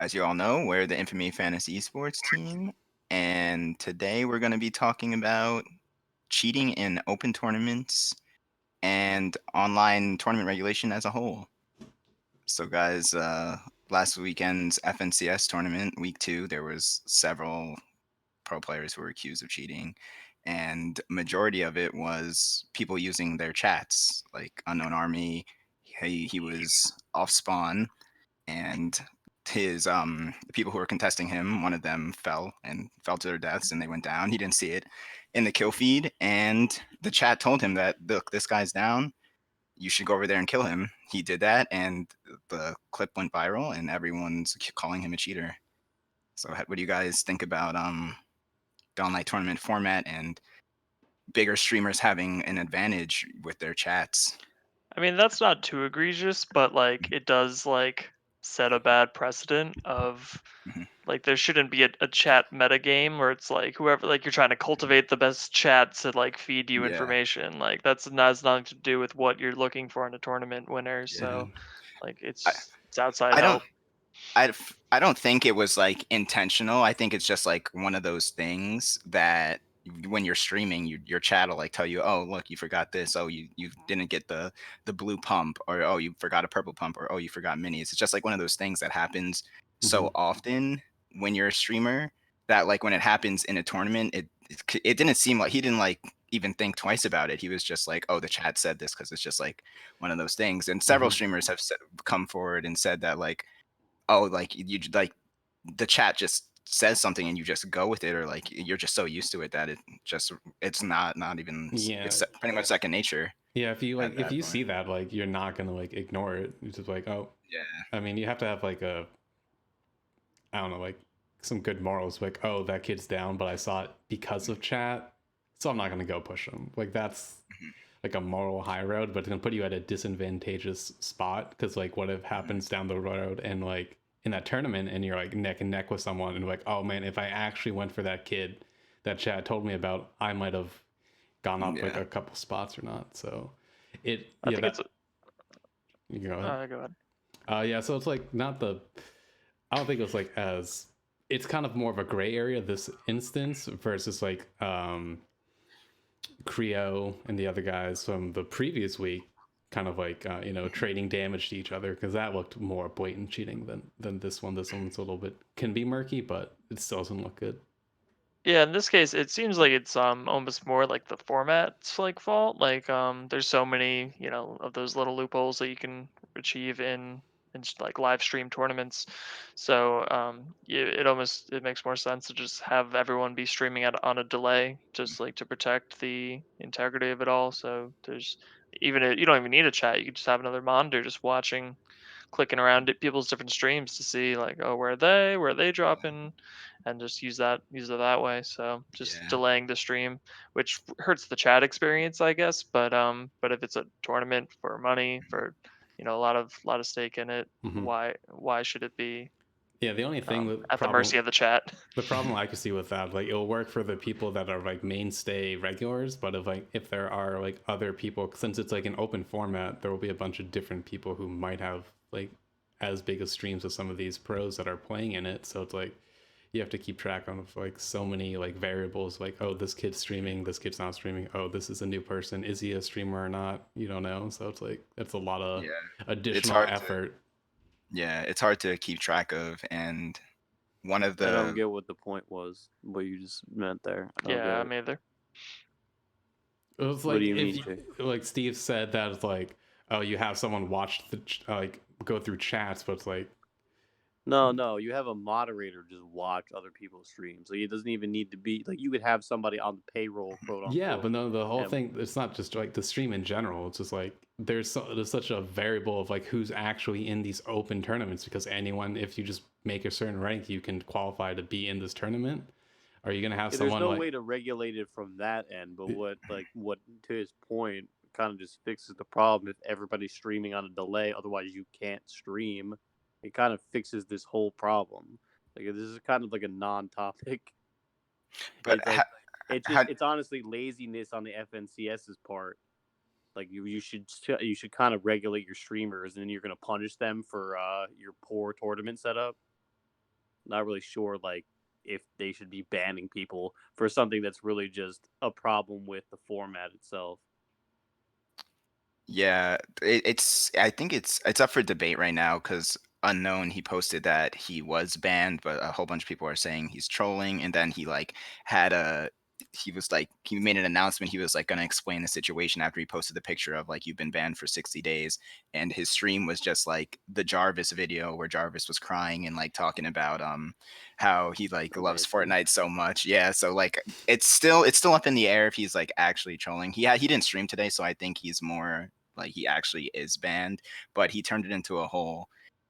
As you all know, we're the Infamy Fantasy Esports team, and today we're going to be talking about cheating in open tournaments and online tournament regulation as a whole. So, guys, last weekend's FNCS tournament, week 2, there was several pro players who were accused of cheating, and majority of it was people using their chats, like Unknown Army. He was off spawn and his the people who were contesting him, one of them fell to their deaths and they went down. He didn't see it in the kill feed, and the chat told him that, look, this guy's down, you should go over there and kill him. He did that, and the clip went viral and everyone's calling him a cheater. So what do you guys think about the online tournament format and bigger streamers having an advantage with their chats? I mean, that's not too egregious, but it does set a bad precedent of Mhm. there shouldn't be a chat meta game where it's like whoever you're trying to cultivate the best chat to feed you Yeah, information. That has nothing to do with what you're looking for in a tournament winner. yeah. So I, it's outside I don't help. I don't think it was like intentional. I think it's just like one of those things that when you're streaming, your chat will like tell you, "Oh, look, you forgot this. Oh, you didn't get the blue pump, or oh, you forgot a purple pump, or oh, you forgot minis." It's just like one of those things that happens Mm-hmm. so often when you're a streamer that like when it happens in a tournament, it didn't seem like he didn't like even think twice about it. He was just like, "Oh, the chat said this," because it's just like one of those things. And several Mm-hmm. streamers have come forward and said that like, oh, like like the chat just says something and you just go with it, or like you're just so used to it that it's not even Yeah, it's pretty much second nature yeah. If you at if that you point. see that, you're not gonna ignore it. You're just like, oh, Yeah, I mean, you have to have I don't know, some good morals. Like, oh, that kid's down, but I saw it because of chat, so I'm not gonna go push him. Like that's mhm, like a moral high road, but it's gonna put you at a disadvantageous spot because what if mhm. happens down the road and in that tournament and you're like neck and neck with someone and like, oh man, if I actually went for that kid that chat told me about, I might have gone up Yeah, a couple spots or not. So it I yeah think it's that you go ahead. go ahead. Yeah, so it's like not the I don't think it was as it's kind of more of a gray area this instance versus Creo and the other guys from the previous week kind of mhm, trading damage to each other because that looked more blatant cheating than this one. This one's a little bit can be murky, but it still doesn't look good. Yeah, in this case, it seems like it's almost more like the format's fault. There's so many of those little loopholes that you can achieve in live stream tournaments. So yeah, it makes more sense to just have everyone be streaming on a delay, just to protect the integrity of it all. So there's you don't even need a chat. You could just have another monitor just watching, clicking around at people's different streams to see oh, where are they dropping, and just use it that way. So just yeah, delaying the stream, which hurts the chat experience, I guess. But if it's a tournament for money, for a lot of stake in it, Mm-hmm. why should it be Yeah, the only thing with at the mercy of the chat? the problem I could see with that, it'll work for the people that are mainstay regulars, but if there are other people, since it's an open format, there will be a bunch of different people who might have as big as streams as some of these pros that are playing in it. So it's you have to keep track of so many variables, oh, this kid's streaming, this kid's not streaming, oh, this is a new person, is he a streamer or not, you don't know. So it's that's a lot of yeah. It's additional hard to effort. yeah, it's hard to keep track of, and one of I don't the get what the point was. What you just meant there. I don't get Yeah, it. me either. It was What do you if mean, Jay? Steve said that it's oh, you have someone watch go through chats, but it's No, no, you have a moderator just watch other people's streams. It doesn't even need to be you could have somebody on the payroll, quote yeah, unquote. but no, the whole And thing, it's not just the stream in general. It's just there's such a variable of who's actually in these open tournaments because anyone, if you just make a certain rank, you can qualify to be in this tournament. Are you gonna have yeah, there's someone no way to regulate it from that end. But what to his point kind of just fixes the problem if everybody's streaming on a delay. Otherwise, you can't stream. It kind of fixes this whole problem. This is kind of like a non-topic. but It's ha, ha, it's honestly laziness on the FNCS's part. You should kind of regulate your streamers, and then you're gonna punish them for your poor tournament setup. Not really sure like if they should be banning people for something that's really just a problem with the format itself. Yeah, it's. I think it's up for debate right now because Unknown he posted that he was banned, but a whole bunch of people are saying he's trolling, and then he like had a. He was like he made an announcement. He was like gonna explain the situation after he posted the picture of like you've been banned for 60 days, and his stream was just like the Jarvis video where Jarvis was crying and like talking about how he like loves Amazing. Fortnite so much. Yeah, so like it's still up in the air if he's like actually trolling. He didn't stream today, so I think he's more like he actually is banned, but he turned it into a whole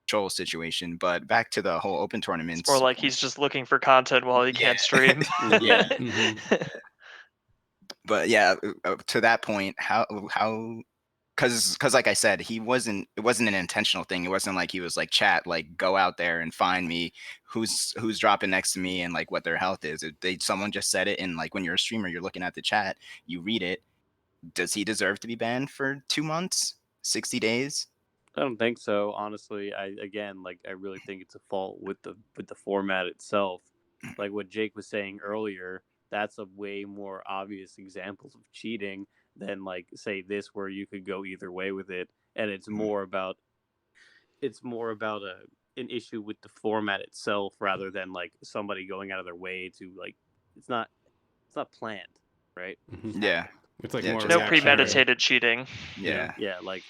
troll situation. But back to the whole open It's more tournaments like point. he's just looking for content while he Yeah, can't stream. yeah. Mm-hmm. But yeah, to that point, how because like I said, it wasn't an intentional thing. It wasn't like he was like chat like go out there and find me who's dropping next to me and like what their health is. Someone just said it, and like when you're a streamer, you're looking at the chat, you read it. Does he deserve to be banned for 2 months, 60 days? I don't think so, honestly. I really think it's a fault with the format itself. Like what Jake was saying earlier, that's a way more obvious examples of cheating than like say this where you could go either way with it, and it's more about an issue with the format itself rather than like somebody going out of their way to like it's not planned, right? It just Yeah, happened. It's like yeah, more just No happened. reactionary. premeditated cheating. Yeah. Yeah. Yeah, like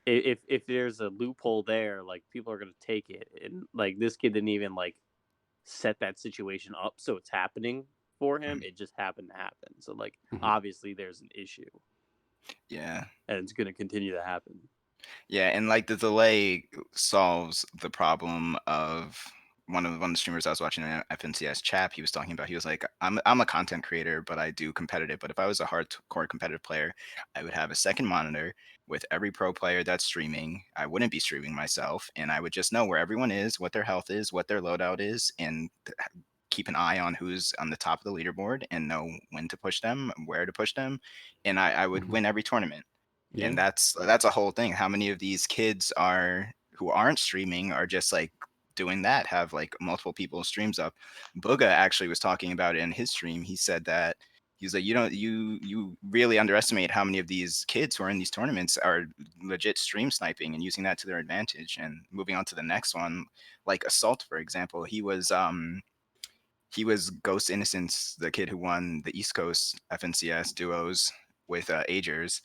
if there's a loophole there, like people are gonna take it, and like this kid didn't even like set that situation up, so it's happening for him. It just happened to happen. So like Mhm. obviously there's an issue, Yeah. and it's gonna continue to happen. Yeah, and like the delay solves the problem of one of the streamers I was watching an FNCS chap. He was talking about he was like, I'm a content creator, but I do competitive. But if I was a hardcore competitive player, I would have a second monitor with every pro player that's streaming. I wouldn't be streaming myself, and I would just know where everyone is, what their health is, what their loadout is, and keep an eye on who's on the top of the leaderboard and know when to push them, where to push them, and I would Mhm. win every tournament. Yeah. And that's a whole thing. How many of these kids are who aren't streaming are just like doing that, have like multiple people's streams up. Booga actually was talking about it in his stream. He said that he's like, you really underestimate how many of these kids who are in these tournaments are legit stream sniping and using that to their advantage. And moving on to the next one, like Assault, for example, he was Ghost Innocence, the kid who won the East Coast FNCS duos with Agers.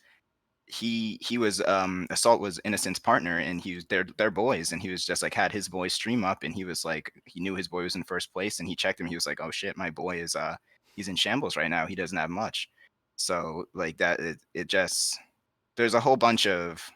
He was Assault was Innocent's partner, and they're boys, and he was just like had his boy stream up, and he was like he knew his boy was in first place, and he checked him. He was like, oh shit, my boy is he's in shambles right now. He doesn't have much. So like that, it just there's a whole bunch of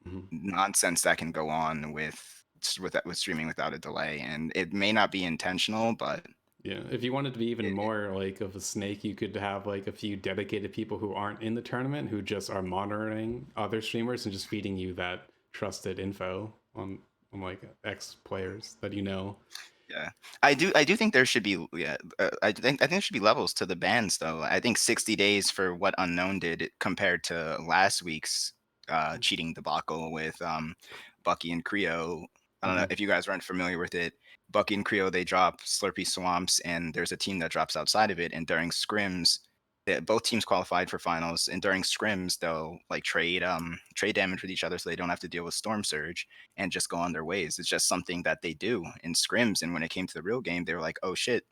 Mhm. nonsense that can go on with streaming without a delay, and it may not be intentional, but Yeah, if you wanted to be even it, more like of a snake, you could have like a few dedicated people who aren't in the tournament who just are monitoring other streamers and just feeding you that trusted info on like X players that you know. yeah, I do think there should be I think there should be levels to the bans though. I think 60 days for what Unknown did compared to last week's cheating debacle with Bucky and Creo. I don't know Mhm. if you guys weren't familiar with it. Bucky and Creo, they drop Slurpy Swamps, and there's a team that drops outside of it. And during scrims, both teams qualified for finals. And during scrims, they'll like trade damage with each other, so they don't have to deal with Storm Surge and just go on their ways. It's just something that they do in scrims. And when it came to the real game, they were like, oh shit,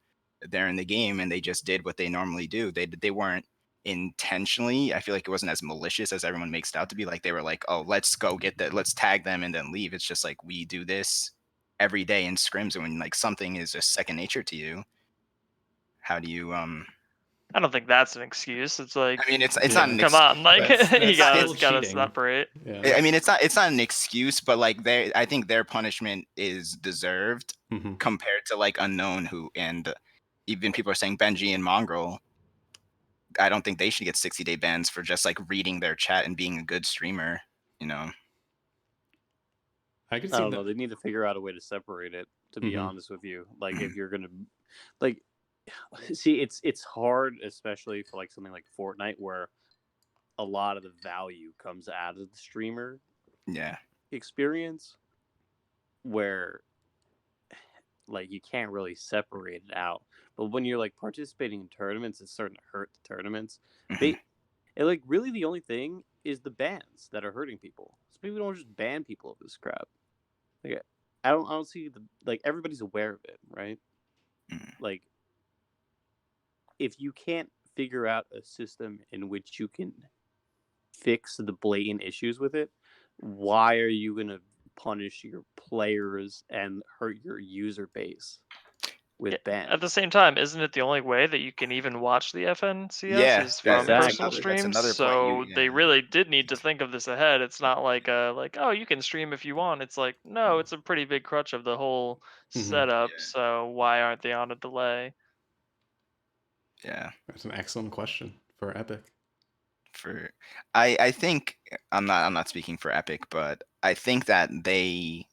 they're in the game, and they just did what they normally do. They weren't intentionally. I feel like it wasn't as malicious as everyone makes it out to be. Like they were like, oh, let's go get that, let's tag them and then leave. It's just like we do this every day in scrims, and when like something is just second nature to you, how do you I don't think that's an excuse. It's like, I mean, it's not Yeah. an come on, like That's you gotta still gotta cheating. separate. Yeah. I mean, it's not an excuse, but like I think their punishment is deserved Mhm. compared to like Unknown, who and even people are saying Benji and Mongrel. I don't think they should get 60-day bans for just like reading their chat and being a good streamer. You know? I could I see don't know. that. They need to figure out a way to separate it. To be Mhm. honest with you, like if you're gonna, like, see, it's hard, especially for like something like Fortnite, where a lot of the value comes out of the streamer Yeah. experience. Where Like you can't really separate it out. But when you're like participating in tournaments, it's starting to hurt the tournaments. Mhm. They and like really the only thing is the bans that are hurting people. So people don't just ban people of this crap. Like I don't see the like everybody's aware of it, right? Mm. Like if you can't figure out a system in which you can fix the blatant issues with it, why are you gonna punish your players and hurt your user base Yeah, with at the bans? same time, isn't it the only way that you can even watch the FNCS Yeah, is from personal Exactly. that's streams? another point. So they really did need to think of this ahead. It's not like oh, you can stream if you want. It's like, no, it's a pretty big crutch of the whole Mhm. setup. Yeah, So why aren't they on a delay? yeah. That's an excellent question for Epic. For I think I'm not speaking for Epic, but I think that they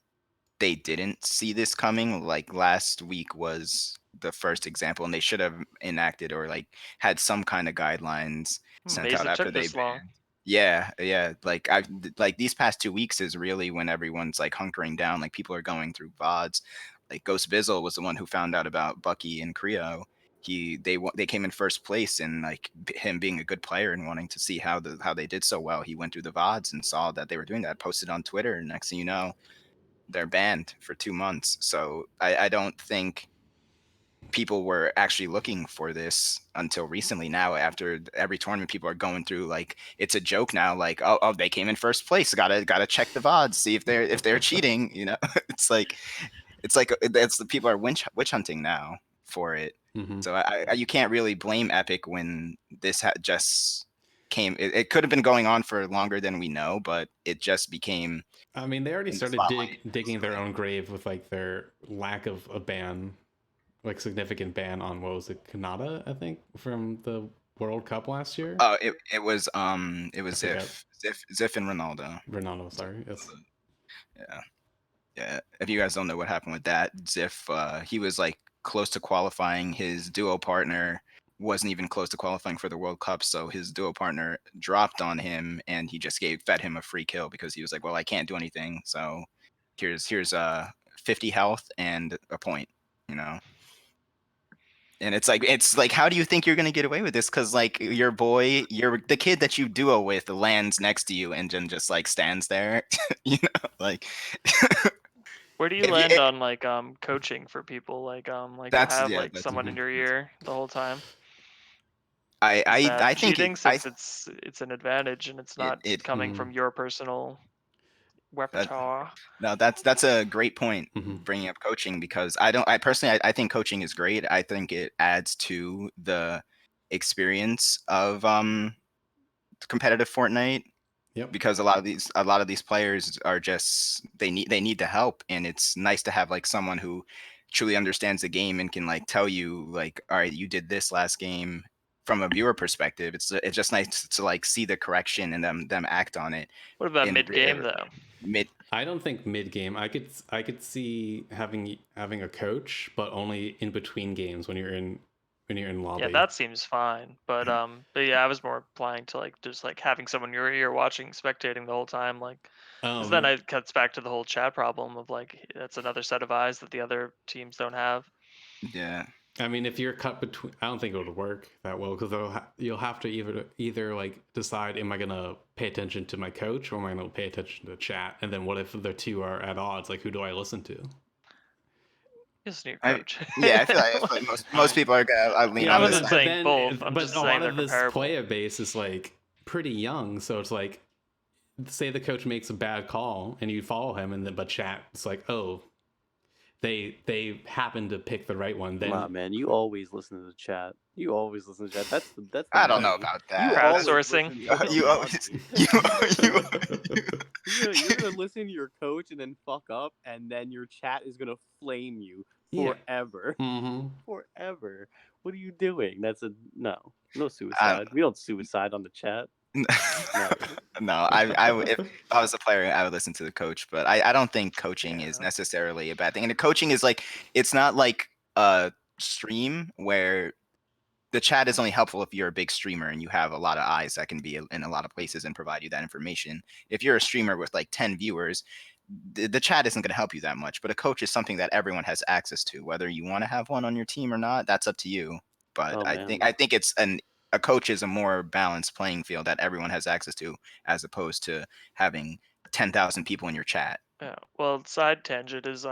didn't see this coming. Like last week was the first example, and they should have enacted or like had some kind of guidelines sent Amazed out it after took they this long. banned. Yeah, yeah. Like these past 2 weeks is really when everyone's like hunkering down. Like people are going through VODs. Like Ghost Bizzle was the one who found out about Bucky and Creo. They came in first place, and like him being a good player and wanting to see how they did so well, he went through the VODs and saw that they were doing that, posted on Twitter, and next thing you know, they're banned for 2 months. So I don't think people were actually looking for this until recently. Now, after every tournament, people are going through like it's a joke now. Like, oh, they came in first place. Gotta check the VODs, see if they're cheating. It's like that's the people are witch hunting now for it. Mm-hmm. So you can't really blame Epic when this just came. It could have been going on for longer than we know, but it just became I mean, they already in the started spotlight digging their recently. own grave with like their lack of a ban, like significant ban on what was it, Kanata, I think, from the World Cup last year. It was I forget. Ziff and Ronaldo. Ronaldo, So, sorry. Yes. yeah, yeah. If you guys don't know what happened with that, Ziff, he was like close to qualifying. His duo partner wasn't even close to qualifying for the World Cup, so his duo partner dropped on him, and he just fed him a free kill because he was like, "Well, I can't do anything, so here's 50 health and a point," you know. And it's like, how do you think you're gonna get away with this? Because like the kid that you duo with lands next to you and then just like stands there, like Where do you if you land on like coaching for people like to have like that's someone in your Mhm. ear the whole time? I Is I that I think cheating since it's an advantage and it's not it coming Mm-hmm. from your personal that repertoire? no, that's a great point, Mm-hmm. bringing up coaching, because I personally I think coaching is great. I think it adds to the experience of competitive Fortnite, Yep. because a lot of these players are just they need the help, and it's nice to have like someone who truly understands the game and can like tell you like, all right, you did this last game. From a viewer perspective, it's just nice to like see the correction and them act on it What about in mid game though? mid. I don't think mid game. I could see having a coach, but only in between games when you're in Yeah, lobby. that seems fine. But yeah, I was more applying to like just like having someone in your ear watching, spectating the whole time, like because then Um, it cuts back to the whole chat problem of like that's another set of eyes that the other teams don't have. Yeah, I mean, if you're cut between, I don't think it would work that well because you'll have to either like decide, am I gonna pay attention to my coach or am I gonna pay attention to chat? And then what if the two are at odds? Like, who do I listen to? Just new I coach. yeah, I feel like most I people are gonna lean I on yeah, this wasn't side. but saying then both. I'm but just a lot saying they're of this comparable. player base is like pretty young, so it's like say the coach makes a bad call and you follow him, and then but chat it's like, oh, they happen to pick the right one. Nah, Then man, you always listen to the chat. You always listen to the chat. That's the I don't meme. know about You that. always Crowdsourcing. listen to the You always lobby. you you, You're gonna listen to your coach and then fuck up, and then your chat is gonna flame you yeah. forever, Mm-hmm. forever. What are you doing? That's a no I, suicide. We don't suicide on the chat. Never. no, if I was a player, I would listen to the coach, but I don't think coaching is Yeah. necessarily a bad thing. And the coaching is like, it's not like a stream where the chat is only helpful if you're a big streamer and you have a lot of eyes that can be in a lot of places and provide you that information. If you're a streamer with like 10 viewers, the chat isn't going to help you that much, but a coach is something that everyone has access to. Whether you want to have one on your team or not, that's up to you. But Oh I man. think it's a coach is a more balanced playing field that everyone has access to, as opposed to having 10,000 people in your chat. Yeah. Well, side tangent is with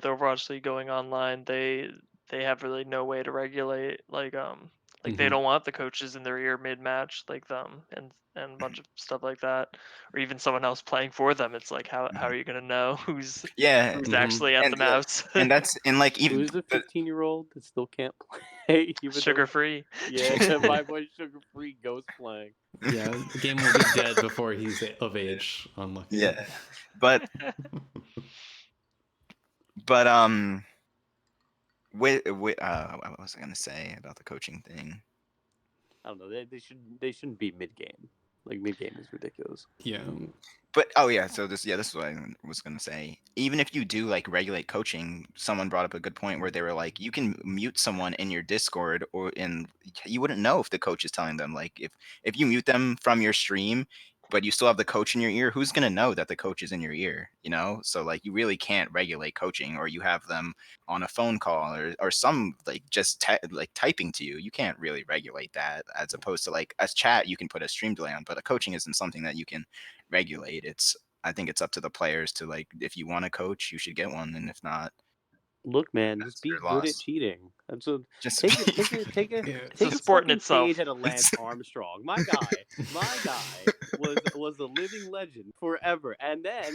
Overwatch League going online, they have really no way to regulate like they Mhm. don't want the coaches in their ear mid match like them and a bunch of stuff like that, or even someone else playing for them. It's like how are you gonna know who's Yeah, who's Mhm. actually at the and like, mouse? and that's and like even Who's the 15-year-old that still can't play? Even Sugar though, free. yeah, my boy Sugar Free Ghost playing. Yeah, the game will be dead before he's of age. Unlucky. yeah, but but what was I gonna say about the coaching thing? I don't know. They shouldn't be mid game. Like mid game is ridiculous. Yeah. But this is what I was gonna say. Even if you do like regulate coaching, someone brought up a good point where they were like, you can mute someone in your Discord you wouldn't know if the coach is telling them. Like if you mute them from your stream, but you still have the coach in your ear, who's gonna know that the coach is in your ear? You know, so like you really can't regulate coaching, or you have them on a phone call or some like just like typing to you. You can't really regulate that, as opposed to like as chat you can put a stream delay on, but a coaching isn't something that you can regulate. I think it's up to the players to like, if you want a coach, you should get one, and if not, Look, man, just that's be your good at loss. cheating. That's a Just take it, take it, take a Yeah. It's a take a sport in fucking itself. page out of Lance Armstrong. My guy was a living legend forever, and then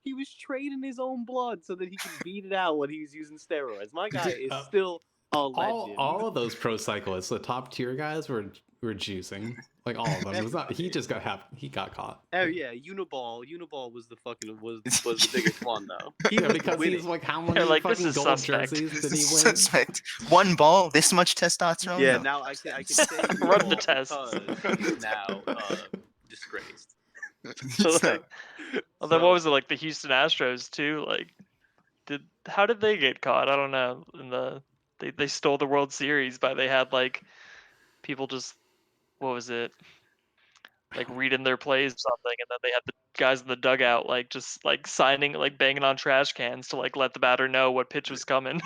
he was trading his own blood so that he could beat it out when he was using steroids. My guy is still a legend. All of those pro cyclists, the top tier guys, were juicing. Like all of them. It was not. He just he got caught. Oh yeah, Uniball was the fucking was the biggest one though. He Yeah, was because winning. he's like, how They're many like, this fucking is gold suspect. jerseys did he win? suspect. One ball, this much testosterone. Yeah, No. now I can say Run the Uniball tests. because he's now disgraced. It's Like, well, then what was it like the Houston Astros too? Like, how did they get caught? I don't know. They stole the World Series by they had like people just what was it like reading their plays or something, and then they had the guys in the dugout like just like signing like banging on trash cans to like let the batter know what pitch was coming.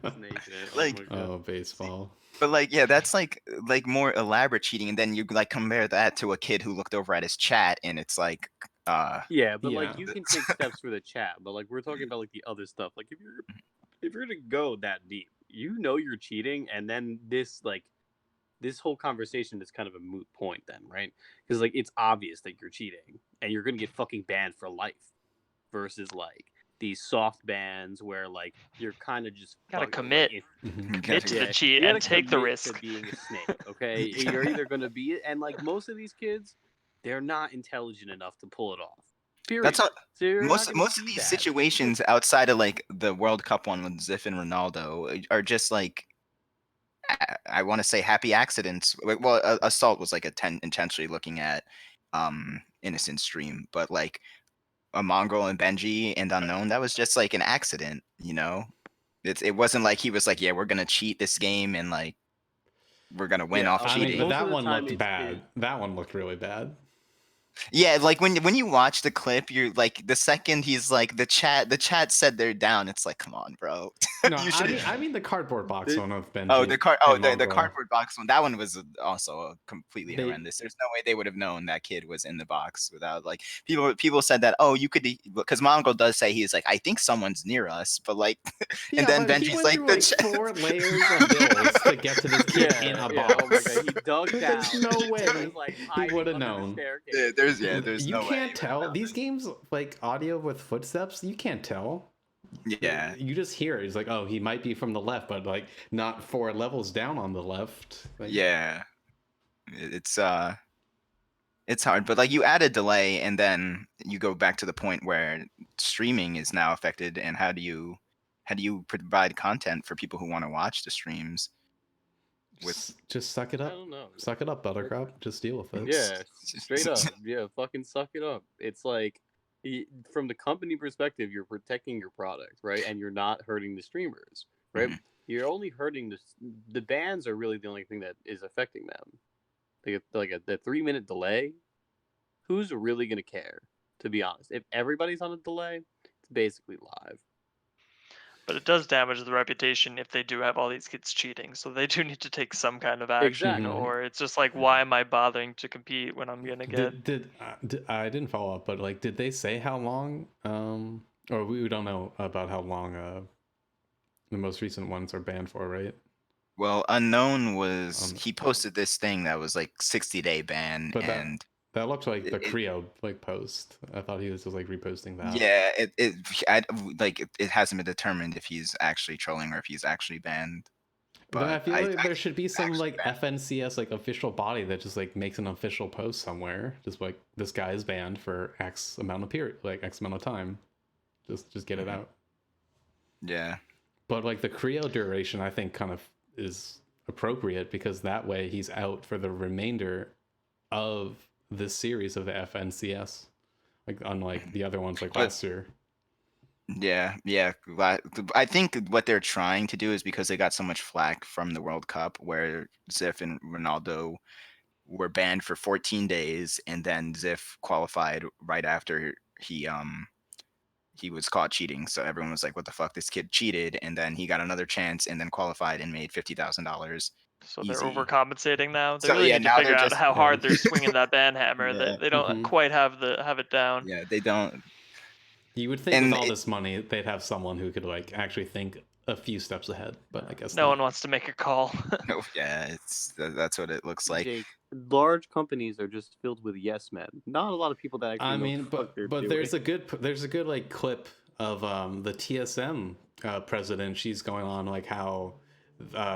Snaking it. Like, Oh my God. Oh, baseball. but like, yeah, that's like more elaborate cheating, and then you like compare that to a kid who looked over at his chat, and it's like, Yeah, but Yeah. like you can take steps for the chat, but like we're talking about like the other stuff. Like if you're gonna go that deep, you know you're cheating, and then this whole conversation is kind of a moot point then, right? Because like it's obvious that you're cheating, and you're gonna get fucking banned for life. Versus like these soft bans where like you're kind of just Gotta fucking, commit. like, Mhm. Commit to the yeah, cheat you and gotta take the commit risk. to being a snake. Okay, you're either gonna be it, and like most of these kids, they're not intelligent enough to pull it off. Period. that's how So you're not gonna most of see these that. situations outside of like the World Cup one with Ziff and Ronaldo are just like, I want to say happy accidents. Well, assault was like intentionally looking at innocent stream, but like a Mongrel and Benji and Unknown, that was just like an accident, you know? It wasn't like he was like, yeah, we're gonna cheat this game and like we're gonna win Yeah, off I mean, cheating. but most of that the one time looked bad. That one looked really bad. Yeah, like when you watch the clip, you're like, the second he's like, the chat said they're down, it's like, come on, bro. No, You should. I mean the cardboard box one of Benji. Oh, and the Mongrel. cardboard box one. That one was also completely They- horrendous. There's no way they would have known that kid was in the box without like people said that. Oh, you could, because Mongrel does say he's like, I think someone's near us, but like, Yeah, and then but he Benji's went like, through like 4 layers of builds to get to this kid in a box. Oh my God, he dug down. There's no way was, like, he hiding would have under the known. staircase. there's You no way. can't tell these games like audio with footsteps. You can't tell. Yeah, You just hear it. It's like, oh, he might be from the left, but like not 4 levels down on the left. Like, yeah. It's hard, but like you add a delay, and then you go back to the point where streaming is now affected, and how do you provide content for people who want to watch the streams? just suck it I up. don't know. Suck it up, Buttercup. Just deal with it. Yeah, straight up. Yeah, fucking suck it up. It's like, from the company perspective, you're protecting your product, right? And you're not hurting the streamers, right? Mhm. You're only hurting the bans are really the only thing that is affecting them. Like a 3-minute delay. Who's really gonna care To be honest, if everybody's on a delay, it's basically live. But it does damage the reputation if they do have all these kids cheating. So they do need to take some kind of action, Exactly. or it's just like, why am I bothering to compete when I'm gonna get? I didn't follow up, but like, did they say how long? Or we don't know about how long the most recent ones are banned for, right? Well, Unknown was he posted this thing that was like 60-day ban, But and that looked like the it- Creo like post. I thought he was just like reposting that. yeah, it hasn't been determined if he's actually trolling or if he's actually banned. Then I But feel like there should be some actually like banned. FNCS like official body that just like makes an official post somewhere, just like this guy is banned for X amount of period, like X amount of time. Just get it out. Yeah. But like the Creo duration, I think kind of is appropriate because that way he's out for the remainder of this series of the FNCS, like unlike the other ones like But- last year. Yeah, I think what they're trying to do is because they got so much flack from the World Cup where Ziff and Ronaldo were banned for 14 days, and then Ziff qualified right after he was caught cheating. So everyone was like, "What the fuck? This kid cheated!" And then he got another chance, and then qualified and made $50,000. So they're Easy. overcompensating now. They So, really yeah, need to now figure they're out just how yeah. hard they're swinging that ban hammer. Yeah. They don't quite have it down. Yeah, they don't. You would think And with all this money, they'd have someone who could like actually think a few steps ahead, but I guess No not. one wants to make a call. No, yeah, that's what it looks like. Jake, large companies are just filled with yes men. Not a lot of people that actually I know mean, what the fuck they're but doing. there's a good like clip of the TSM president. She's going on like how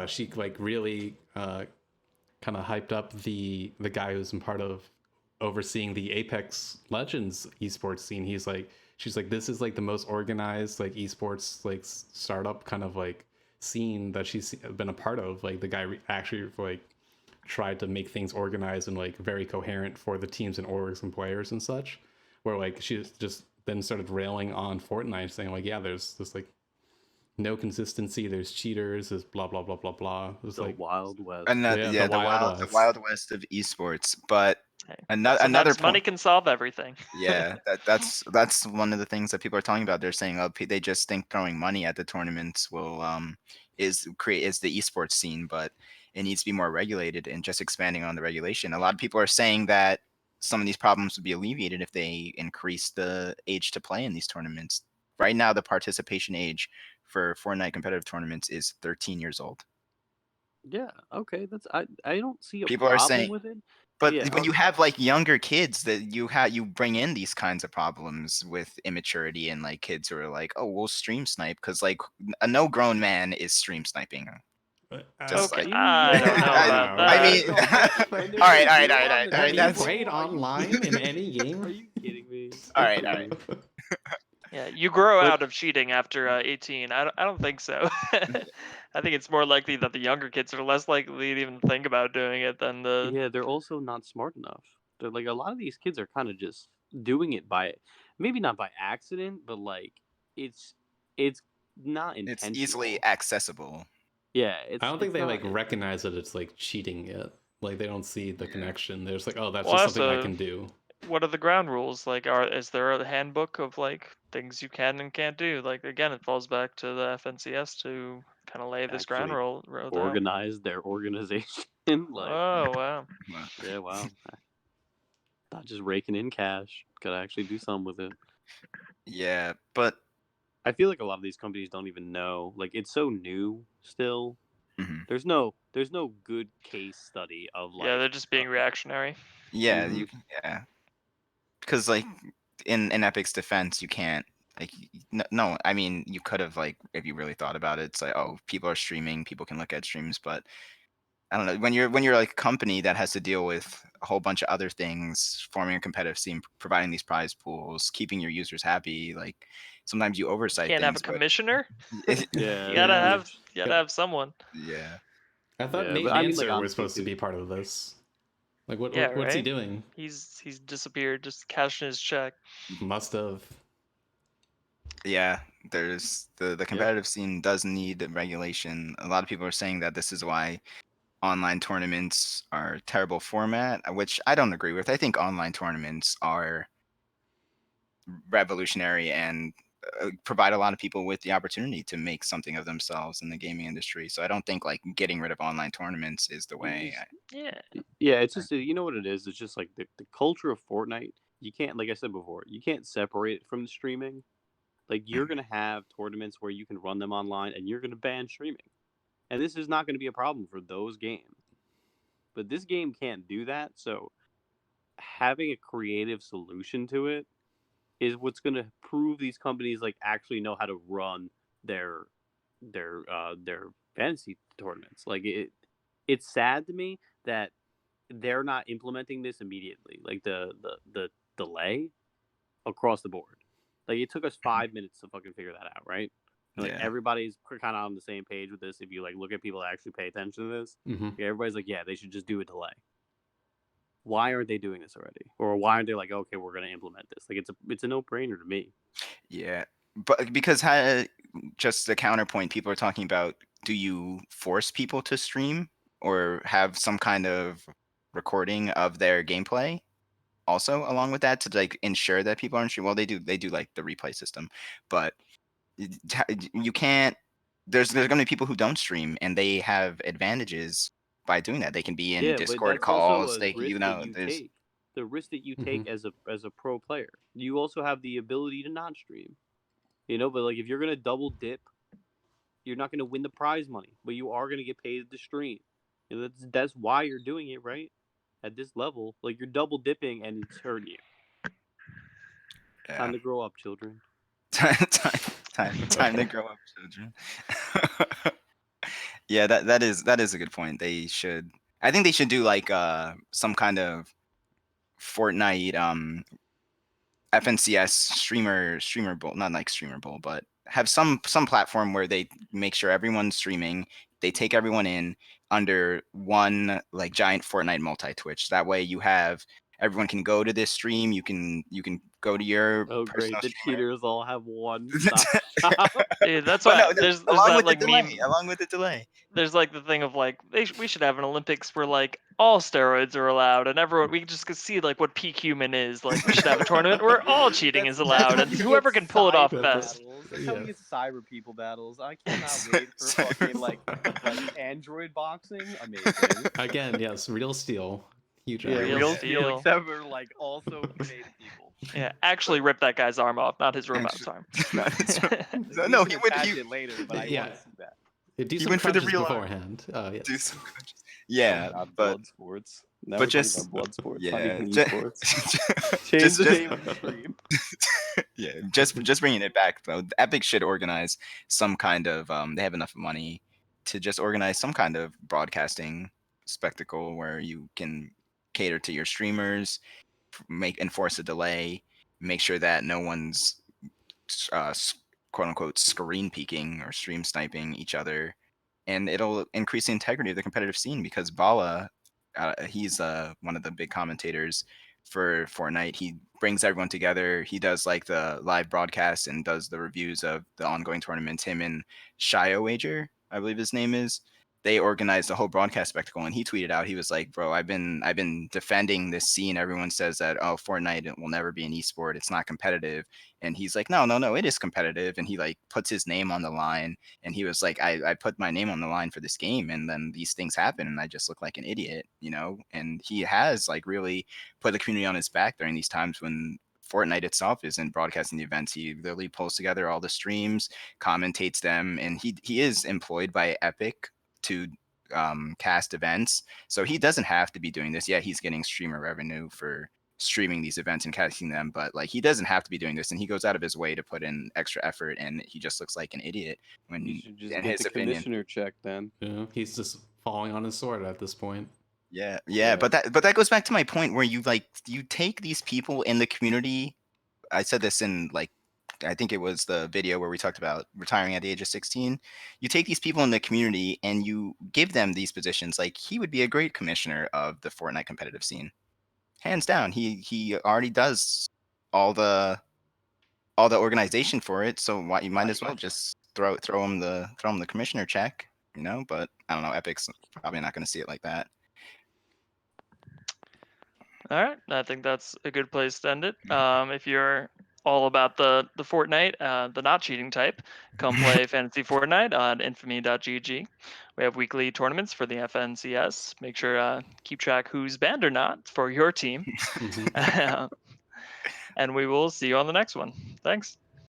she like really kind of hyped up the guy who's been part of overseeing the Apex Legends esports scene. She's like, this is like the most organized like esports like startup kind of like scene that she's been a part of. Like the guy actually like tried to make things organized and like very coherent for the teams and orgs and players and such. Where like she just then started railing on Fortnite, saying like, yeah, there's this like no consistency, there's cheaters, there's blah blah blah blah blah. It was the like Wild West. The Wild West of esports. But another Sometimes point. money can solve everything. Yeah, that's one of the things that people are talking about. They're saying, oh, they just think throwing money at the tournaments will is the esports scene, but it needs to be more regulated. And just expanding on the regulation, a lot of people are saying that some of these problems would be alleviated if they increase the age to play in these tournaments. Right now, the participation age for Fortnite competitive tournaments is 13 years old. Yeah, okay, I don't see a People are problem saying- with it. But Yeah, when you have like younger kids that you bring in these kinds of problems with immaturity and like kids who are like, oh, we'll stream snipe because like no grown man is stream sniping. Just Okay, like I don't know about that. I mean, all right. have you That's played online in any Are game? you kidding me? all right. Yeah, you grow But- out of cheating after 18. I don't think so. I think it's more likely that the younger kids are less likely to even think about doing it than the. Yeah, they're also not smart enough. They're like a lot of these kids are kind of just doing it by, maybe not by accident, but like it's not It's intentional. easily accessible. Yeah, I don't think it's they not- like recognize that it's like cheating yet. Like they don't see the connection. They're just like, oh, that's Well, just something I also- can do. What are the ground rules? Like, is there a handbook of like things you can and can't do? Like, again, it falls back to the FNCS to kind of lay this ground Actually rule down. organize their organization. Like, Oh wow. yeah, wow. Not just raking in cash. Gotta actually do something with it. Yeah, but I feel like a lot of these companies don't even know. Like, it's so new still. Mhm. There's no good case study of like. Yeah, they're just being reactionary. yeah, Mhm. because like in Epic's defense, you can't like no. I mean, you could have like if you really thought about it, it's like oh, people are streaming, people can look at streams, but I don't know when you're like a company that has to deal with a whole bunch of other things, forming a competitive scene, providing these prize pools, keeping your users happy. Like sometimes you oversight Can't have a things, but commissioner. Yeah, You gotta yeah. have someone. yeah. I thought Yeah, Nate but I mean, Manser like, was honestly, supposed to too. be part of this. Like what's he right? doing? He's disappeared, just cashing his check. Must have. Yeah, there's the competitive scene does need regulation. A lot of people are saying that this is why online tournaments are a terrible format, which I don't agree with. I think online tournaments are revolutionary and provide a lot of people with the opportunity to make something of themselves in the gaming industry. So I don't think like getting rid of online tournaments is the way. Yeah. Yeah, it's just you know what it is. It's just like the culture of Fortnite. You can't, like I said before, you can't separate it from the streaming. Like you're gonna have tournaments where you can run them online, and you're gonna ban streaming, and this is not gonna be a problem for those games. But this game can't do that. So having a creative solution to it is what's gonna prove these companies like actually know how to run their their fantasy tournaments. Like it's sad to me that they're not implementing this immediately. Like the delay across the board. Like it took us 5 minutes to fucking figure that out, right? And like Yeah. everybody's kind of on the same page with this. If you like look at people that actually pay attention to this, Mhm. yeah, everybody's like, yeah, they should just do a delay. Why aren't they doing this already? Or why aren't they like, okay, we're gonna implement this? Like it's a no brainer to me. Yeah, but because just the counterpoint, people are talking about, do you force people to stream or have some kind of recording of their gameplay also along with that to like ensure that people aren't streaming? Well, they do like the replay system, but you can't. There's going to be people who don't stream and they have advantages by doing that. They can be in Yeah, but Discord that's also calls. a They, risk that you there's take. The risk that you take Mhm. as a pro player. You also have the ability to not stream. You know, but like if you're gonna double dip, you're not gonna win the prize money, but you are gonna get paid to stream. And that's why you're doing it, right? At this level, like you're double dipping and it's hurting you. Time yeah. to grow up, children. Time to grow up, children. Yeah, that is a good point. They should. I think they should do like some kind of Fortnite FNCS streamer bowl, not like streamer bowl, but have some platform where they make sure everyone's streaming. They take everyone in under one like giant Fortnite multi Twitch. That way you have everyone can go to this stream. You can go to your Oh great, personal the streamer. cheaters all have one stop shop. Dude, that's But why no, there's along that with the like delay, meme. along with the delay. There's like the thing of like we should have an Olympics where like all steroids are allowed and everyone we just could see like what peak human is. Like we should have a tournament where all cheating is allowed how and we whoever get can pull it off cyber best. battles. That's how we Yeah. get cyber people battles. I cannot Cy- wait for cyber- fucking like Android boxing. Amazing. Again, yes, real steel. Huge Yeah, Real real aggregate. steel, steel. except for like also native people. Yeah, actually rip that guy's arm off, not his robot Actually- arm. Not his arm. Like, No, we he can went. attach He it later, but I Yeah. want to see that. Do He some went for the crunches real arm. beforehand. Yes. do some crunches. Yeah, Oh God, but blood sports. Now we're talking just about blood sports. yeah, Not even ju- esports. Change just the just name of the stream. yeah, just bringing it back though. Epic should organize some kind of they have enough money to just organize some kind of broadcasting spectacle where you can cater to your streamers, enforce a delay, make sure that no one's quote unquote screen peeking or stream sniping each other, and it'll increase the integrity of the competitive scene because Bala, he's one of the big commentators for Fortnite. He brings everyone together. He does like the live broadcasts and does the reviews of the ongoing tournaments. Him and Shio Wager, I believe his name is. They organized a whole broadcast spectacle, and he tweeted out, he was like, "Bro, I've been defending this scene. Everyone says that Fortnite will never be an esport. It's not competitive." And he's like, "No, no, no, it is competitive." And he like puts his name on the line, and he was like, I put my name on the line for this game, and then these things happen, and I just look like an idiot. And he has like really put the community on his back during these times when Fortnite itself isn't broadcasting the events. He literally pulls together all the streams, commentates them, and he is employed by Epic to cast events, so he doesn't have to be doing this. Yeah, he's getting streamer revenue for streaming these events and casting them, but like he doesn't have to be doing this, and he goes out of his way to put in extra effort, and he just looks like an idiot when, You should just in get his the opinion. commissioner check then. Yeah, he's just falling on his sword at this point. Yeah, Yeah. but that goes back to my point where you take these people in the community. I said this in like, I think it was the video where we talked about retiring at the age of 16. You take these people in the community and you give them these positions. Like he would be a great commissioner of the Fortnite competitive scene, hands down. He already does all the organization for it. So why you might as well just throw him the commissioner check, But I don't know. Epic's probably not going to see it like that. All right, I think that's a good place to end it. If you're all about the Fortnite, the not cheating type, come play Fantasy Fortnite on infamy.gg. We have weekly tournaments for the FNCS. Make sure keep track who's banned or not for your team. Mhm. And we will see you on the next one. Thanks.